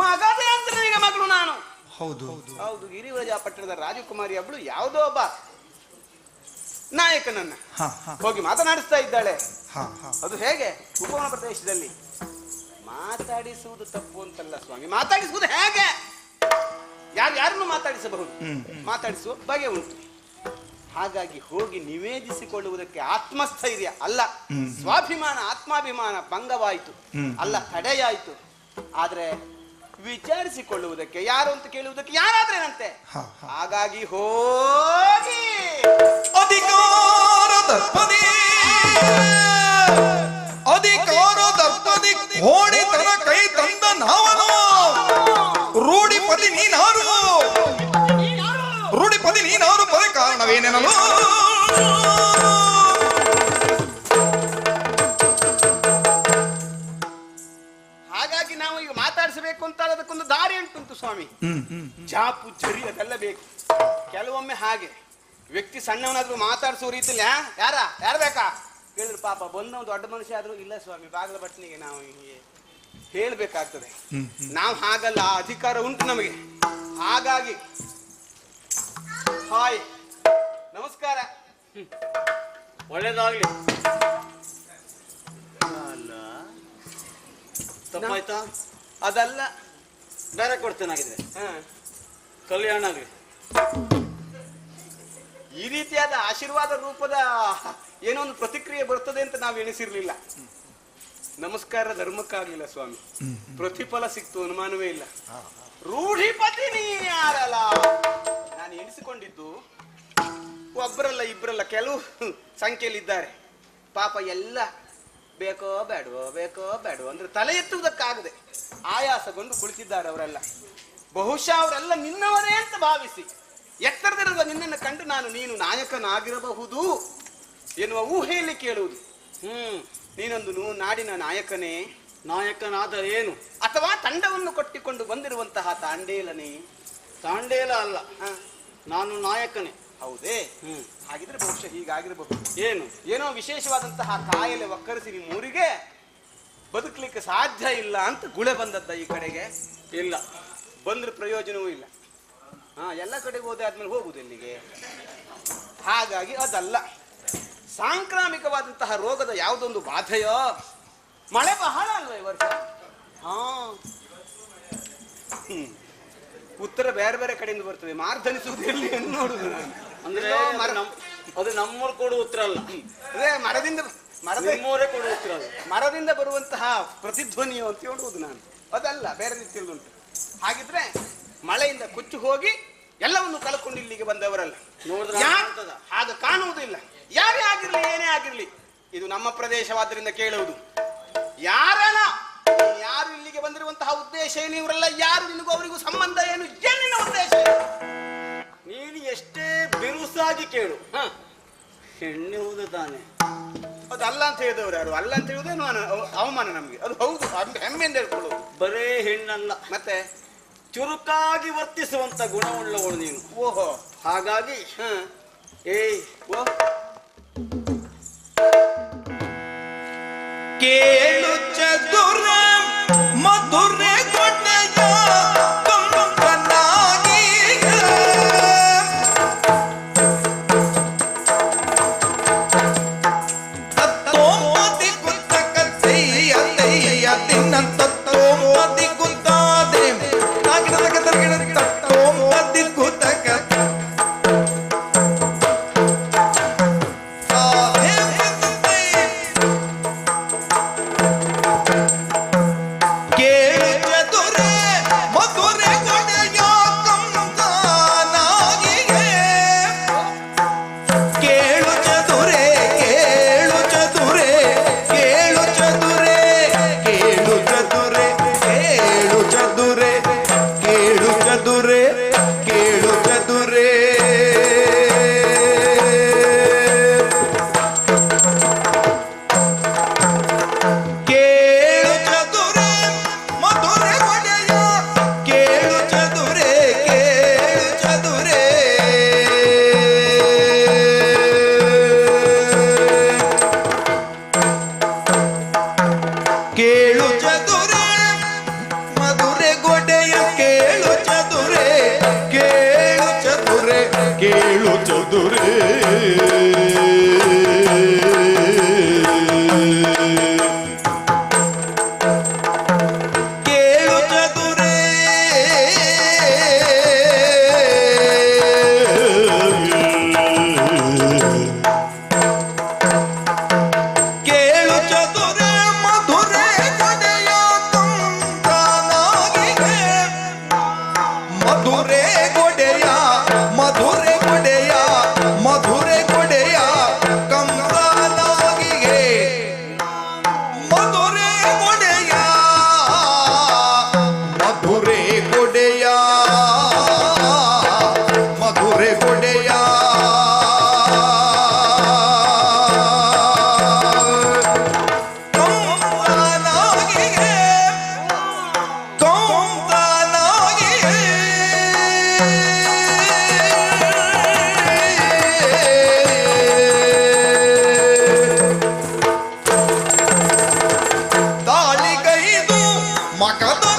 ಮಗದೇ ಅಂತ ನನಗೆ ಮಗಳು ನಾನು. ಹೌದು, ಗಿರಿವರಾಜ ಪಟ್ಟಣದ ರಾಜಕುಮಾರಿ ಒಬ್ಬಳು ಯಾವುದೋ ಒಬ್ಬ ನಾಯಕನನ್ನ ಹೋಗಿ ಮಾತನಾಡಿಸ್ತಾ ಇದ್ದಾಳೆ. ಅದು ಹೇಗೆ? ಉಪವನ ಪ್ರದೇಶದಲ್ಲಿ ಮಾತಾಡಿಸುವುದು ತಪ್ಪು ಅಂತಲ್ಲ ಸ್ವಾಮಿ, ಮಾತಾಡಿಸುವುದು ಹೇಗೆ? ಯಾರನ್ನು ಮಾತಾಡಿಸಬಹುದು, ಮಾತಾಡಿಸುವ ಬಗೆ ಉಂಟು. ಹಾಗಾಗಿ ಹೋಗಿ ನಿವೇದಿಸಿಕೊಳ್ಳುವುದಕ್ಕೆ ಆತ್ಮಸ್ಥೈರ್ಯ ಅಲ್ಲ, ಸ್ವಾಭಿಮಾನ, ಆತ್ಮಾಭಿಮಾನ ಭಂಗವಾಯಿತು ಅಲ್ಲ, ತಡೆಯಾಯಿತು. ಆದ್ರೆ ವಿಚಾರಿಸಿಕೊಳ್ಳುವುದಕ್ಕೆ, ಯಾರು ಅಂತ ಕೇಳುವುದಕ್ಕೆ ಯಾರಾದ್ರೇನಂತೆ? ಹಾಗಾಗಿ ಹೋಗಿ ಅಧಿಕಾರದರ್ಪದಿ ಕೋಡಿತನ ಕೈ ತಂದ ನಾವನು ರೂಢಿಪದಿ ನೀನಾರು, ರೂಢಿಪದಿ ನೀನಾರು, ಪದ ಕಾರಣವೇನೆನಲು? ಹಾಗಾಗಿ ಹಾಗಾಗಿ ನಾವು ಈಗ ಮಾತಾಡಿಸಬೇಕು ಅಂತ ಅದಕ್ಕೊಂದು ದಾರಿ ಉಂಟುಂಟು ಸ್ವಾಮಿ. ಜಾಪು ಜರಿ ಅದೆಲ್ಲ ಬೇಕು. ಕೆಲವೊಮ್ಮೆ ಹಾಗೆ ವ್ಯಕ್ತಿ ಸಣ್ಣವನಾದ್ರೂ ಮಾತಾಡಿಸೋ ರೀತಿಲಿ ಯಾರ ಬೇಕಾ ಕೇಳಿದ್ರು ಪಾಪ ಬಂದ ಒಂದು ದೊಡ್ಡ ಮನುಷ್ಯ ಆದ್ರೂ ಇಲ್ಲ ಸ್ವಾಮಿ ಬಾಗಿಲ ಭಟ್ನಿಗೆ ನಾವು ಹಿಂಗೆ ಹೇಳ್ಬೇಕಾಗ್ತದೆ. ನಾವು ಹಾಗಲ್ಲ, ಆ ಅಧಿಕಾರ ಉಂಟು ನಮಗೆ. ಹಾಗಾಗಿ ಹಾಯ್ ನಮಸ್ಕಾರ, ಒಳ್ಳೇದಾಗ್ಲಿ. ಅಲ್ಲ ತಪ್ಪಾಯ್ತಾ? ಅದಲ್ಲ, ಬೇರೆ ಕೊಡ್ತೇನಾಗಿದ್ರೆ ಹ. ಕಲ್ಯಾಣ ಆಗ್ಲಿ. ಈ ರೀತಿಯಾದ ಆಶೀರ್ವಾದ ರೂಪದ ಏನೋ ಒಂದು ಪ್ರತಿಕ್ರಿಯೆ ಬರ್ತದೆ ಅಂತ ನಾವು ಎಣಿಸಿರ್ಲಿಲ್ಲ. ನಮಸ್ಕಾರ ಧರ್ಮಕ್ಕಾಗ್ಲಿಲ್ಲ ಸ್ವಾಮಿ, ಪ್ರತಿಫಲ ಸಿಕ್ತು, ಅನುಮಾನವೇ ಇಲ್ಲ. ರೂಢಿಪತಿ ನೀ ಯಾರಲ್ಲ. ನಾನು ಎಣಿಸಿಕೊಂಡಿದ್ದು ಒಬ್ಬರಲ್ಲ ಇಬ್ಬರಲ್ಲ, ಕೆಲವು ಸಂಖ್ಯೆಯಲ್ಲಿದ್ದಾರೆ. ಪಾಪ ಎಲ್ಲ ಬೇಕೋ ಬೇಡವೋ ಅಂದ್ರೆ ತಲೆ ಎತ್ತುವುದಕ್ಕಾಗದೆ ಆಯಾಸಗೊಂಡು ಕುಳಿತಿದ್ದಾರೆ ಅವರೆಲ್ಲ. ಬಹುಶಃ ಅವರೆಲ್ಲ ನಿನ್ನವರೇ ಅಂತ ಭಾವಿಸಿ ಎತ್ತರದಿರುವ ನಿನ್ನನ್ನು ಕಂಡು ನೀನು ನಾಯಕನಾಗಿರಬಹುದು ಎನ್ನುವ ಊಹೆಯಲ್ಲಿ ಕೇಳುವುದು. ನೀನೊಂದು ನಾಡಿನ ನಾಯಕನೇ, ನಾಯಕನಾದರೆ ಏನು? ಅಥವಾ ತಂಡವನ್ನು ಕಟ್ಟಿಕೊಂಡು ಬಂದಿರುವಂತಹ ತಾಂಡೇಲನೇ? ತಾಂಡೇಲ ಅಲ್ಲ, ನಾನು ನಾಯಕನೇ. ಹೌದೇ? ಹಾಗಿದ್ರೆ ಬಹುಶಃ ಹೀಗಾಗಿರಬಹುದು. ಏನು? ಏನೋ ವಿಶೇಷವಾದಂತಹ ಕಾಯಿಲೆ ಒಕ್ಕರಿಸಿ ನಿಮ್ಮೂರಿಗೆ ಬದುಕಲಿಕ್ಕೆ ಸಾಧ್ಯ ಇಲ್ಲ ಅಂತ ಗುಳೆ ಬಂದದ್ದ ಈ ಕಡೆಗೆ? ಇಲ್ಲ, ಬಂದ್ರೆ ಪ್ರಯೋಜನವೂ ಇಲ್ಲ. ಎಲ್ಲ ಕಡೆಗೆ ಹೋದೆ ಆದ್ಮೇಲೆ ಹೋಗುದು ಎಲ್ಲಿಗೆ? ಹಾಗಾಗಿ ಅದಲ್ಲ, ಸಾಂಕ್ರಾಮಿಕವಾದಂತಹ ರೋಗದ ಯಾವುದೊಂದು ಬಾಧೆಯೋ. ಮಳೆ ಬಹಳ ಅಲ್ವಾ ಈ ವರ್ಷ? ಉತ್ತರ ಬೇರೆ ಬೇರೆ ಕಡೆಯಿಂದ ಬರ್ತದೆ, ಮಾರ್ಧನಿಸುವುದು ಎಲ್ಲಿ ಎಂದು ನೋಡುದು ನಾನು. ಅಂದ್ರೆ ಅದು ನಮ್ಮೂರು ಕೊಡುವ ಉತ್ತರ ಅಲ್ಲ, ಅದೇ ನಿಮ್ಮೂರೇ ಕೊಡುವ ಉತ್ತರ ಅದು. ಮರದಿಂದ ಬರುವಂತಹ ಪ್ರತಿಧ್ವನಿಯು ಅಂತ ಹೇಳುವುದು ನಾನು. ಅದಲ್ಲ, ಬೇರೆ ರೀತಿಯಲ್ಲಿ ಉಂಟು. ಹಾಗಿದ್ರೆ ಮಳೆಯಿಂದ ಕೊಚ್ಚು ಹೋಗಿ ಎಲ್ಲವನ್ನು ಕಳ್ಕೊಂಡು ಇಲ್ಲಿಗೆ ಬಂದವರಲ್ಲ. ನೋಡಿದ್ರೆ ಆಗ ಕಾಣುವುದಿಲ್ಲ. ಯಾರೇ ಆಗಿರ್ಲಿ, ಏನೇ ಆಗಿರ್ಲಿ, ಇದು ನಮ್ಮ ಪ್ರದೇಶವಾದ್ರಿಂದ ಕೇಳುವುದು. ಯಾರು ಇಲ್ಲಿಗೆ ಬಂದಿರುವಂತಹ ಉದ್ದೇಶ ಏನು? ಇವರೆಲ್ಲ ಯಾರು? ನಿನಗೂ ಅವರಿಗೂ ಸಂಬಂಧ ಏನು? ಏನಿನ ಉದ್ದೇಶ? ನೀನು ಎಷ್ಟೇ ಬಿರುಸಾಗಿ ಕೇಳು, ಹೆಣ್ಣುವುದು ತಾನೆ. ಅದು ಅಲ್ಲ ಅಂತ ಹೇಳಿದವರು ಯಾರು? ಅಲ್ಲ ಅಂತ ಹೇಳುವುದೇನು ಅವಮಾನ ನಮ್ಗೆ. ಅದು ಹೌದು, ಹೆಮ್ಮೆಯಿಂದ ಹೇಳ್ಕೊಳ್ಳೋದು. ಬರೇ ಹೆಣ್ಣಲ್ಲ, ಮತ್ತೆ ಚುರುಕಾಗಿ ವರ್ತಿಸುವಂತ ಗುಣವುಳ್ಳವಳು ನೀನು. ಓಹೋ, ಹಾಗಾಗಿ ಕೇಳು ಚದುರ ಮಧುರೆ ಕೊನೆಯ ಕಂಪನಾಗಿ ತತ್ತೋಮದಿ ಗುತ್ತಕ ತೆಯ್ಯ ತಿನ್ನ ತತ್ತೋಮದಿ ಗುತ್ತಾದೆ ತತ್ತೋಮದಿ ಗುತ್ತಕ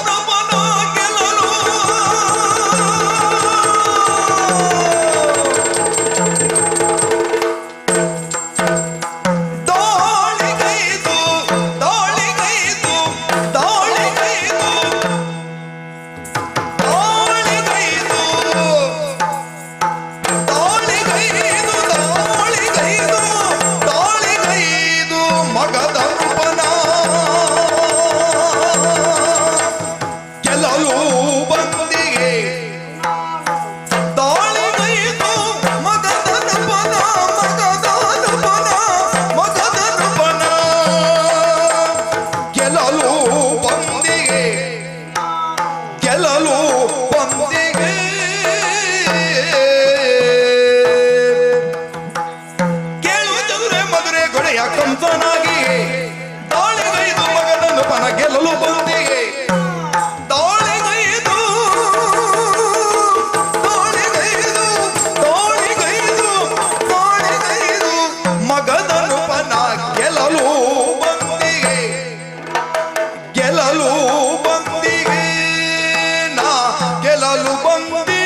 ಮಗದಪನ ಗೆಲ್ಲಲು ದಾಳಿಗೈದು ದಾಳಿಗೈದು ದಾಳಿಗೈದು ದಾಳಿಗೈದು ದಾಳಿಗೈದು ದಾಳಿಗೈದು ದಾಳಿಗೈದು ಮಗದಪನ ಗೆಲ್ಲಲು ಬಂದಿಗೆ ದಾಳಿಗೈದು ಮಗದಪನ ಮಗದಪನ ಮಗದಪನ ಗೆಲ್ಲಲು ಬಂದಿಗೆ ಗೆಲ್ಲಲು ಬಂದಿಗೆ ಕೇಳು ಚದುರೆ ಮದುರೆ ಗೊಡೆಯ ಕಂಸನಾಗಿ ದಾಳಿಗೈದು ಮಗನನ್ನು ಪನ ಗೆಲ್ಲಲು ಬಂದಿಗೆ ದಾಳಿಗೈದು ದಾಳಿಗೈದು ದಾಳಿಗೈದು ದಾಳಿಗೈದು ಮಗನನ್ನು ಪನ ಗೆಲ್ಲಲು ಬಂದಿಗೆ ಗೆಲ್ಲಲು ಬಂದಿಗೆ ನಾ ಗೆಲ್ಲಲು ಬಂದಿಗೆ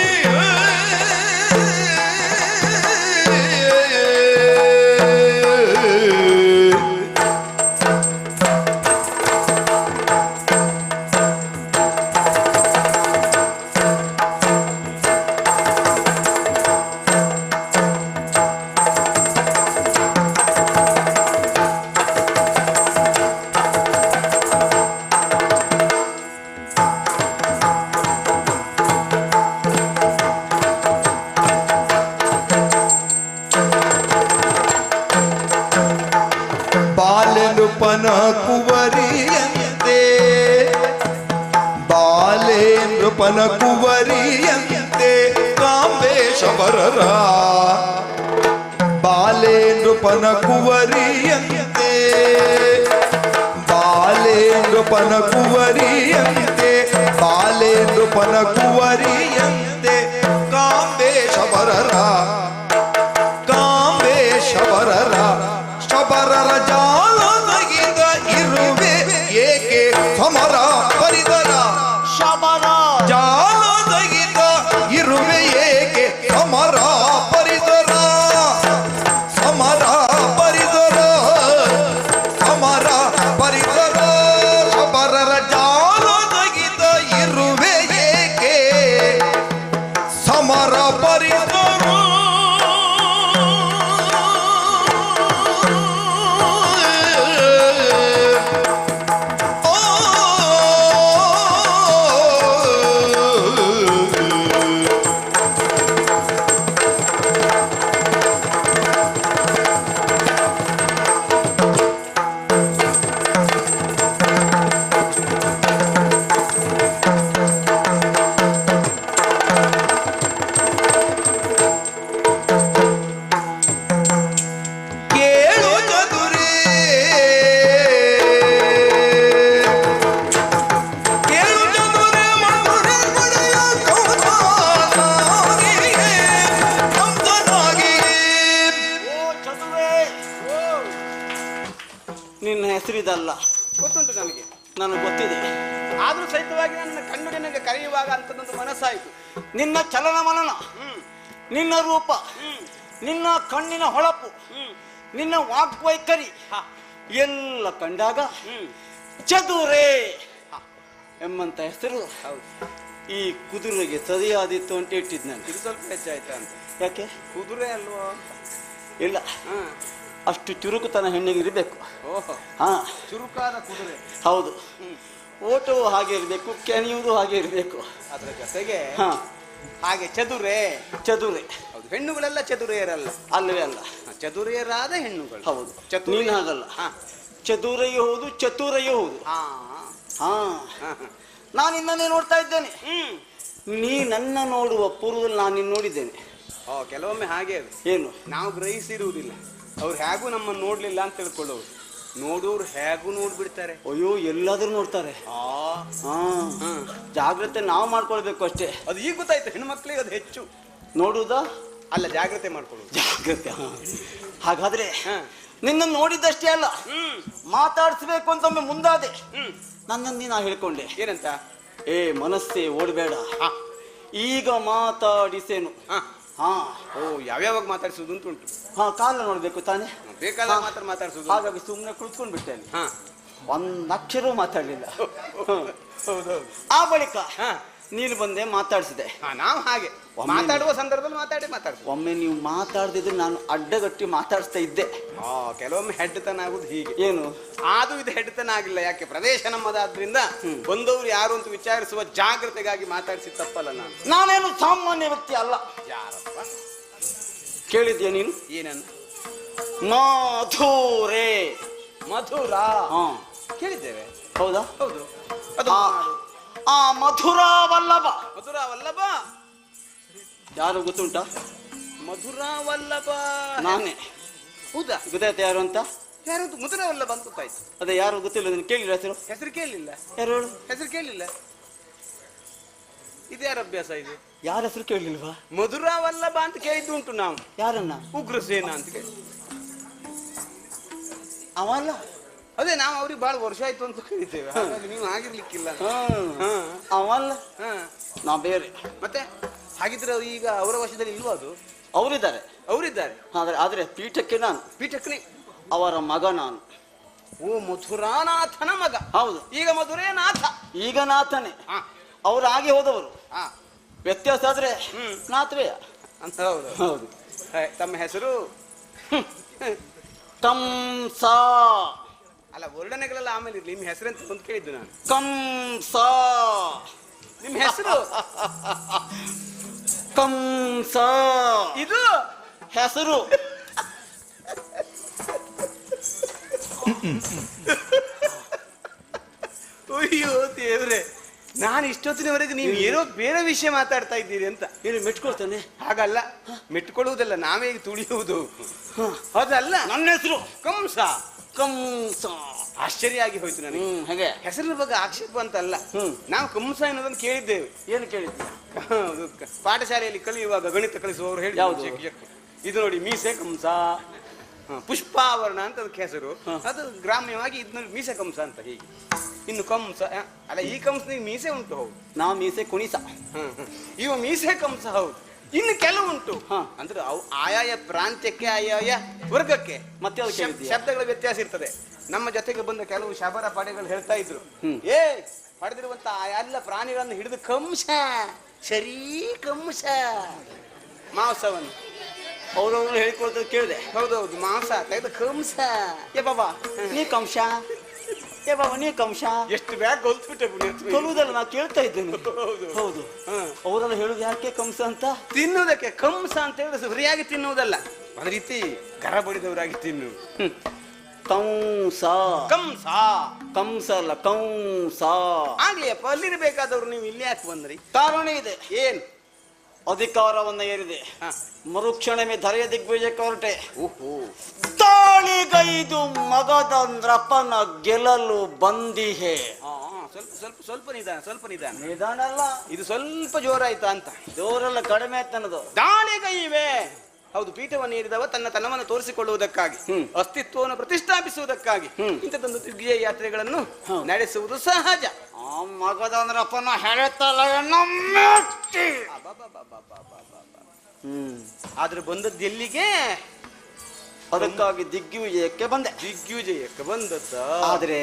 ಬಾಲೆನೃಪನ ಕುವರಿಯಂತೆ ಬಾಲೆನೃಪನ ಕುವರಿಯಂತೆ ಕಾಂಬೇಶವರರ ಬಾಲೆನೃಪನ ಕುವರಿಯಂತೆ ಬಾಲೆನೃಪನ ಕುವರಿಯಂತೆ ಬಾಲೆನೃಪನ ಕುವರಿಯಂತೆ ಕಾಂಬೇಶವರರ ಕಾಂಬೇಶವರರ ಶಬರರ ಜಾಲದಗಿದ ಇರುವೆ ಏಕೆ ಸಮರ ಪರಿದರ ಶಬರ ಜಾಲದಗಿದ ಇರುವೆ ಏಕೆ ಸಮರ ಪರಿದರ ಸಮರ ಪರಿದರ ಸಮರ ಪರಿದರ ಶಬರರ ಜಾಲದಗಿದ ಇರುವೆ ಏಕೆ ಸಮರ ಪರಿದರ ಕೇಳು ಚದುರೆ ಕೇಳು ಚದುರೆ ಮಧುರೆ ಗುಡಿಯ ಕಂಸನಾಗಿಯೇ ಕಂಸನಾಗಿಯೇ ಓ ಚದುರೆ ನಿನ್ನ ಹೆಸರಿದಲ್ಲ ಗೊತ್ತುಂಟು ನನಗೆ, ನನಗೆ ಗೊತ್ತಿದೆ. ಆದ್ರೂ ಸಹಿತವಾಗಿ ನನ್ನ ಕಣ್ಣು ನಿನಗೆ ಕರೆಯುವಾಗ ಅಂತದೊಂದು ಮನಸ್ಸಾಯಿತು. ನಿನ್ನ ಚಲನವಲನ, ನಿನ್ನ ರೂಪ, ನಿನ್ನ ಕಣ್ಣಿನ ಹೊಳಪು, ನಿನ್ನ ವಾಗ್ವೈಖರಿ ಎಲ್ಲ ಕಂಡಾಗ ಚದುರೆ ಎಂಬಂತ ಹೆಸರು ಈ ಕುದುರೆಗೆ ಸರಿಯಾದಿತ್ತು ಅಂತ ಇಟ್ಟಿದ್ದು ನಾನು. ಇದು ಸ್ವಲ್ಪ ಹೆಚ್ಚಾಯ್ತಾ ಅಂತ. ಯಾಕೆ? ಕುದುರೆ ಅಲ್ವಾ? ಇಲ್ಲ, ಅಷ್ಟು ಚುರುಕುತನ ಹೆಣ್ಣಿಗೆ ಇರಬೇಕು. ಓಹೋ, ಹಾ, ಚುರುಕಾದ ಕುದುರೆ. ಹೌದು. ಓಟವು ಹಾಗೆ ಇರಬೇಕು, ಕೆಣಿಯುವುದು ಹಾಗೆ ಇರಬೇಕು. ಅದರ ಜೊತೆಗೆ ಹಾ, ಹಾಗೆ ಚದುರೆ. ಚದುರೆ. ಹೌದು, ಹೆಣ್ಣುಗಳೆಲ್ಲ ಚದುರೆಯರಲ್ಲ. ಅಲ್ಲವೇ ಅಲ್ಲ, ಚದುರೆಯರಾದ ಹೆಣ್ಣುಗಳು. ಹೌದು. ಚತುರ ನೀನು ಹಾಗಲ್ಲ. ಚದುರೆಯೂ ಹೌದು, ಚತುರೆಯೂ ಹೌದು. ಹಾ, ಹಾ, ನಾನು ನಿನ್ನನ್ನೇ ನೋಡ್ತಾ ಇದ್ದೇನೆ. ನೀ ನನ್ನ ನೋಡುವ ಪೂರ್ವದಲ್ಲಿ ನಾನು ನಿನ್ನ ನೋಡಿದ್ದೇನೆ. ಕೆಲವೊಮ್ಮೆ ಹಾಗೆ ಅದು. ಏನು? ನಾವು ಗ್ರಹಿಸಿರುವುದಿಲ್ಲ. ಅವ್ರು ಹೇಗೂ ನಮ್ಮನ್ನು ನೋಡ್ಲಿಲ್ಲ ಅಂತ ತಿಳ್ಕೊಳ್ಳೋರು. ನೋಡೋರು ಹೇಗೂ ನೋಡ್ಬಿಡ್ತಾರೆ. ಅಯ್ಯೋ, ಎಲ್ಲಾದ್ರೂ ನೋಡ್ತಾರೆ. ಜಾಗ್ರತೆ ನಾವು ಮಾಡ್ಕೊಳ್ಬೇಕು ಅಷ್ಟೇ. ಅದು ಈಗ ಗೊತ್ತಾಯ್ತು, ಹೆಣ್ಮಕ್ಳಿಗೆ ಅದು ಹೆಚ್ಚು ನೋಡುವುದಾ ಅಲ್ಲ, ಜಾಗ್ರತೆ ಮಾಡ್ಕೊಳ್ಳೋದು. ಜಾಗ್ರತೆ. ಹಾಗಾದ್ರೆ ನಿನ್ನನ್ನು ನೋಡಿದ್ದಷ್ಟೇ ಅಲ್ಲ, ಮಾತಾಡಿಸ್ಬೇಕು ಅಂತ ಒಮ್ಮೆ ಮುಂದಾದೆ. ನನ್ನನ್ನು ನಾ ಹೇಳ್ಕೊಂಡೆ. ಏನಂತ? ಏ ಮನಸ್ಸೇ ಓಡಬೇಡ, ಈಗ ಮಾತಾಡಿಸೇನು. ಹಾ ಹಾ ಓ ಯಾವ್ಯಾವಾಗ ಮಾತಾಡಿಸೋದು ಅಂತ ಉಂಟು. ಹಾ ಕಾಲ ನೋಡ್ಬೇಕು ತಾನೆ, ಬೇಕಾದ ಮಾತ್ರ ಮಾತಾಡಿಸೋದು. ಹಾಗಾಗಿ ಸುಮ್ಮನೆ ಕುಳಿತ್ಕೊಂಡು ಬಿಟ್ಟೆ ಅಲ್ಲಿ. ಹಾ ಒಂದ್ ಅಕ್ಷರ ಮಾತಾಡ್ಲಿಲ್ಲ. ಹೌದೌದು. ಆ ಬಳಿಕ ಹಾ ನೀನು ಬಂದೆ ಮಾತಾಡಿಸಿದೆ. ಹಾ ನಾವು ಹಾಗೆ ಮಾತಾಡುವ ಸಂದರ್ಭದಲ್ಲಿ ಮಾತಾಡಿಸೋದು. ಒಮ್ಮೆ ನೀವು ಮಾತಾಡ್ದಿದ್ರೆ ನಾನು ಅಡ್ಡಗಟ್ಟಿ ಮಾತಾಡಿಸ್ತಾ ಇದ್ದೆ. ಕೆಲವೊಮ್ಮೆ ಹೆಡ್ತನ ಆಗುದು ಹೀಗೆ. ಏನು ಆದ್ರೂ ಇದು ಹೆಡ್ತನ ಆಗಿಲ್ಲ. ಯಾಕೆ ಪ್ರದೇಶ ನಮ್ಮದಾದ್ರಿಂದ ಬಂದವರು ಯಾರು ಅಂತ ವಿಚಾರಿಸುವ ಜಾಗ್ರತೆಗಾಗಿ ಮಾತಾಡಿಸಿ ತಪ್ಪಲ್ಲ. ನಾನೇನು ಸಾಮಾನ್ಯ ವ್ಯಕ್ತಿ ಅಲ್ಲ. ಯಾರಪ್ಪ ಕೇಳಿದ್ಯಾ ನೀನು? ಏನನ್ನ? ಮಧುರೆ. ಮಧುರ ಹಾ ಕೇಳಿದ್ದೇವೆ. ಹೌದಾ? ಹೌದು. ಅದು ಆ ಮಧುರಾ ವಲ್ಲಭ. ಮಧುರ ವಲ್ಲಭ ಯಾರು ಗೊತ್ತುಂಟ? ಮಧುರ ವಲ್ಲಭ ನಾನೇ. ಹೌದಾ? ಗೊತ್ತಾಯ್ತು ಯಾರು ಅಂತ? ಯಾರು ಮಧುರ ವಲ್ಲಭ ಅಂತ ಗೊತ್ತಾಯ್ತು. ಅದೇ ಯಾರು ಗೊತ್ತಿಲ್ಲ, ನೀನು ಕೇಳಿಲ್ಲ ಹೆಸರು? ಹೆಸರು ಕೇಳಲಿಲ್ಲ. ಯಾರು ಹೇಳು? ಹೆಸರು ಕೇಳಲಿಲ್ಲ. ಇದ್ಯಾರ ಅಭ್ಯಾಸ ಇದು? ಯಾರ ಹೆಸರು ಕೇಳಲಿಲ್ವಾ? ಮಧುರ ವಲ್ಲಭ ಅಂತ ಕೇಳಿದ್ದು ಉಂಟು ನಾವು. ಯಾರನ್ನ? ಉಗ್ರಸೇನ ಅಂತ ಕೇಳಿ. ಅವಲ್ಲ. ಅದೇ ನಾವು ಅವ್ರಿಗೆ ಬಹಳ ವರ್ಷ ಆಯ್ತು ಅಂತ ಕೇಳಿದ್ದೇವೆ. ಹಾಗಾಗಿ ನೀವು ಆಗಿರ್ಲಿಕ್ಕಿಲ್ಲ. ಅವಲ್ಲ, ನಾ ಬೇರೆ. ಮತ್ತೆ ಹಾಗಿದ್ರೆ ಈಗ ಅವರ ವಶದಲ್ಲಿ ಇಲ್ವಾ ಅದು? ಅವರಿದ್ದಾರೆ. ಅವರಿದ್ದಾರೆ. ಆದ್ರೆ ಪೀಠಕ್ಕೆ ನಾನು. ಪೀಠಕ್ಕೆ ಅವರ ಮಗ ನಾನು. ಓ ಮಧುರಾನಾಥನ ಮಗ. ಹೌದು. ಈಗ ಮಧುರೇ ನಾಥ. ಈಗ ನಾಥನೇ. ಅವ್ರು ಆಗಿ ಹೋದವರು. ವ್ಯತ್ಯಾಸ ಆದ್ರೆ ನಾಥವೇ ಅಂತ. ಹೌದು ಹೌದು. ತಮ್ಮ ಹೆಸರು? ಕಂಸ. ಅಲ್ಲ ವರ್ಣನೆಗಳೆಲ್ಲ ಆಮೇಲೆ ಇರ್ಲಿ. ನಿಮ್ಮ ಹೆಸರು ಅಂತ ಬಂದು ಕೇಳಿದ್ದು ನಾನು. ಕಂಸ. ನಿಮ್ಮ ಹೆಸರು? ಕಂಸ. ಇದು ಹೆಸರು. ಅಯ್ಯೋ ದೇವ್ರೆ, ನಾನು ಇಷ್ಟೊತ್ತಿನವರೆಗೆ ನೀವು ಏನೋ ಬೇರೆ ವಿಷಯ ಮಾತಾಡ್ತಾ ಇದ್ದೀರಿ ಅಂತ. ಏನು ಮೆಟ್ಕೊಳ್ತಾನೆ? ಹಾಗಲ್ಲ, ಮೆಟ್ಕೊಳ್ಳುವುದಲ್ಲ, ನಾವೇ ತುಳಿಯುವುದು. ಅದಲ್ಲ. ನನ್ನ ಹೆಸರು ಕಂಸ. ಕಂಸ. ಆಶ್ಚರ್ಯ ಆಗಿ ಹೋಯ್ತು ನನಗೆ. ಹಾಗೆ ಹೆಸರಿನ ಬಗ್ಗೆ ಆಕ್ಷೇಪ ಅಂತಲ್ಲ. ನಾವು ಕಂಸ ಎನ್ನುವುದನ್ನು ಕೇಳಿದ್ದೇವೆ. ಏನು ಕೇಳಿದ್ವಿ? ಪಾಠಶಾಲೆಯಲ್ಲಿ ಕಲಿಯುವಾಗ ಗಣಿತ ಕಲಿಸುವವರು ಹೇಳಿ ಯಾವುದು? ಇದು ನೋಡಿ, ಮೀಸೆ ಕಂಸ, ಪುಷ್ಪಾವರಣ ಅಂತ ಅದಕ್ಕೆ ಹೆಸರು. ಅದು ಗ್ರಾಮ್ಯವಾಗಿ ಇದ್ ನೋಡಿ ಮೀಸೆ ಕಂಸ ಅಂತ. ಹೀಗೆ ಇನ್ನು ಕಂಸ ಅಲ್ಲ, ಈ ಕಂಸನಿಗೆ ಮೀಸೆ ಉಂಟು. ಹೌದು. ನಾ ಮೀಸೆ ಕುಣಿಸ. ಇವ ಮೀಸೆ ಕಂಸ. ಹೌದು. ಇನ್ನು ಕೆಲವು ಉಂಟು. ಅಂದ್ರೆ ಅವು ಆಯಾಯ ಪ್ರಾಂತ್ಯಕ್ಕೆ, ಆಯಾಯ ವರ್ಗಕ್ಕೆ ಮತ್ತೆ ಶಬ್ದಗಳ ವ್ಯತ್ಯಾಸ ಇರ್ತದೆ. ನಮ್ಮ ಜೊತೆಗೆ ಬಂದ ಕೆಲವು ಶಬರ ಪಡೆಗಳು ಹೇಳ್ತಾ ಇದ್ರು, ಪಡೆದಿರುವಂತ ಎಲ್ಲ ಪ್ರಾಣಿಗಳನ್ನು ಹಿಡಿದು ಕಂಸ, ಸರಿ ಕಂಸ ಮಾಂಸವನ್ನು ಅವ್ರವ್ರು ಹೇಳ್ಕೊಳ್ತದ್ದು ಕೇಳಿದೆ. ಹೌದೌದು, ಮಾಂಸ ತೆಗೆದು ಕಂಸ. ಏ ಬಾಬಾ ನೀ ಕಂಸ, ಏ ಬಾಬಾ ನೀ ಕಂಸ. ಎಷ್ಟು ಬ್ಯಾಗ್ ಕೊಲ್ತ್ಬಿಟ್ಟೆ. ಕೊಲ್ಲುವುದಲ್ಲ, ನಾ ಕೇಳ್ತಾ ಇದ್ದೇನೆ. ಹೌದು ಹೌದು. ಅವರೆಲ್ಲ ಹೇಳುದು ಯಾಕೆ ಕಂಸ ಅಂತ? ತಿನ್ನುವುದಕ್ಕೆ. ಕಂಸ ಅಂತ ಹೇಳಿದ್ರೆ ಸರಿಯಾಗಿ ತಿನ್ನುವುದಲ್ಲ, ಅದ ರೀತಿ ಗರ ಬಡಿದವರಾಗಿ ತಿನ್ನು. ಕಂಸ. ಕಂಸ. ಕಂಸ ಅಲ್ಲ, ಕಂಸ. ಆಗ್ಲಿಯಪ್ಪ, ಅಲ್ಲಿರಬೇಕಾದವ್ರು ನೀವು ಇಲ್ಲಿ ಯಾಕೆ ಬಂದ್ರಿ? ಕಾರಣ ಇದೆ. ಏನ್? ಅಧಿಕಾರವನ್ನ ಏರಿದೆ. ಮರುಕ್ಷಣವೇ ಧರೆಯ ದಿಗ್ವಿಜಯಕ್ಕೆ ಹೊರಟೆ. ತಾಳಿಗೈದು ಮಗದಂದ್ರಪ್ಪನ ಗೆಲ್ಲಲು ಬಂದಿಹೆ. ಸ್ವಲ್ಪ ಸ್ವಲ್ಪ ಸ್ವಲ್ಪ ನಿಧಾನ, ಸ್ವಲ್ಪ ನಿಧಾನ. ನಿಧಾನ ಅಲ್ಲ, ಇದು ಸ್ವಲ್ಪ ಜೋರಾಯ್ತಾ ಅಂತ. ಜೋರೆಲ್ಲ ಕಡಿಮೆ ಆಯ್ತನ್ನದು. ದಾಳಿಗೈವೆ. ಹೌದು, ಪೀಠವನ್ನು ಏರಿದವ ತನ್ನ ತನವನ್ನು ತೋರಿಸಿಕೊಳ್ಳುವುದಕ್ಕಾಗಿ, ಅಸ್ತಿತ್ವವನ್ನು ಪ್ರತಿಷ್ಠಾಪಿಸುವುದಕ್ಕಾಗಿ ಇಂಥದ್ದೊಂದು ದಿಗ್ವಿಜಯ ಯಾತ್ರೆಗಳನ್ನು ನಡೆಸುವುದು ಸಹಜ. ಆ ಮಗದಂದ್ರಪ್ಪನ ಹೆಳೆತಲ ಆದ್ರೆ ಬಂದದ್ದು ಎಲ್ಲಿಗೆ? ಅದಕ್ಕಾಗಿ ದಿಗ್ವಿಜಯಕ್ಕೆ ಬಂದೆ. ದಿಗ್ವಿಜಯಕ್ಕೆ ಬಂದದ್ದ. ಆದ್ರೆ